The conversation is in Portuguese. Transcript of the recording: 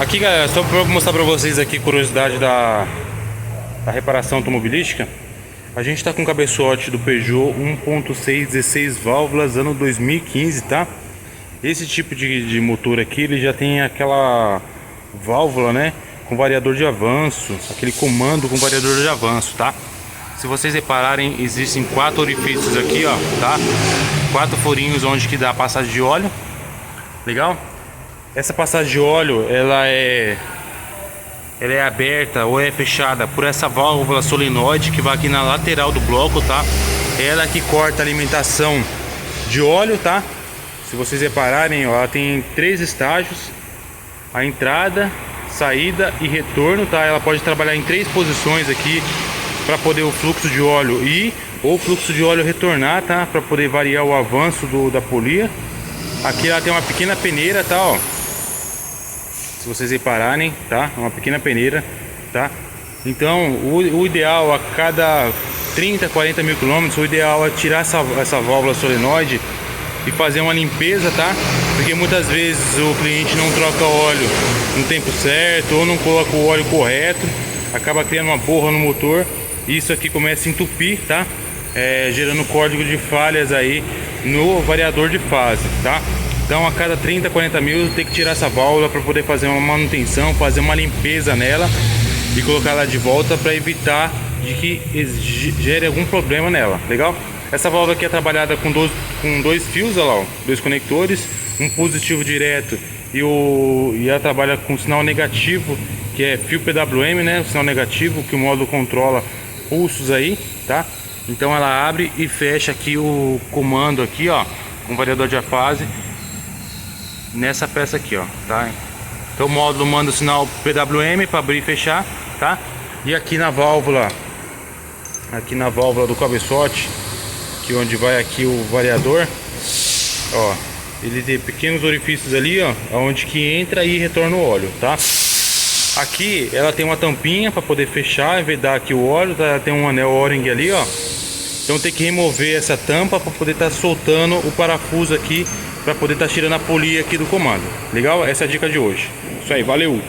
Aqui, galera, só para mostrar para vocês aqui curiosidade da reparação automobilística. A gente está com o cabeçote do Peugeot 1.6 16 válvulas ano 2015, tá? Esse tipo de motor aqui, ele já tem aquela válvula, né, com variador de avanço, aquele comando com variador de avanço, tá? Se vocês repararem, existem 4 orifícios aqui, ó, tá? 4 furinhos onde que dá a passagem de óleo. Legal? Essa passagem de óleo, ela é aberta ou é fechada por essa válvula solenoide que vai aqui na lateral do bloco, tá? Ela que corta a alimentação de óleo, tá? Se vocês repararem, ó, ela tem 3 estágios: a entrada, saída e retorno, tá? Ela pode trabalhar em 3 posições aqui para poder o fluxo de óleo ir ou o fluxo de óleo retornar, tá? Para poder variar o avanço da polia. Aqui ela tem uma pequena peneira, tá? Ó, se vocês repararem, tá? Uma pequena peneira, tá? Então o ideal a cada 30, 40 mil quilômetros, o ideal é tirar essa válvula solenoide e fazer uma limpeza, tá? Porque muitas vezes o cliente não troca óleo no tempo certo ou não coloca o óleo correto, acaba criando uma borra no motor. Isso aqui começa a entupir, tá? Gerando código de falhas aí no variador de fase, tá? Então a cada 30, 40 mil tem que tirar essa válvula para poder fazer uma manutenção, fazer uma limpeza nela e colocar ela de volta para evitar de que gere algum problema nela. Legal? Essa válvula aqui é trabalhada com dois fios, olha lá, ó, 2 conectores, um positivo direto e ela trabalha com sinal negativo, que é fio PWM, né? O sinal negativo que o módulo controla pulsos aí, tá? Então ela abre e fecha aqui o comando aqui, ó, com variador de fase nessa peça aqui, ó, tá? Então o módulo manda o sinal PWM para abrir e fechar, tá? E aqui na válvula do cabeçote, que onde vai aqui o variador, ó, ele tem pequenos orifícios ali, ó, onde que entra e retorna o óleo, tá? Aqui ela tem uma tampinha para poder fechar e vedar aqui o óleo, tá? Tem um anel O-ring ali, ó. Então tem que remover essa tampa para poder estar soltando o parafuso aqui, para poder estar tirando a polia aqui do comando. Legal? Essa é a dica de hoje. Isso aí, valeu!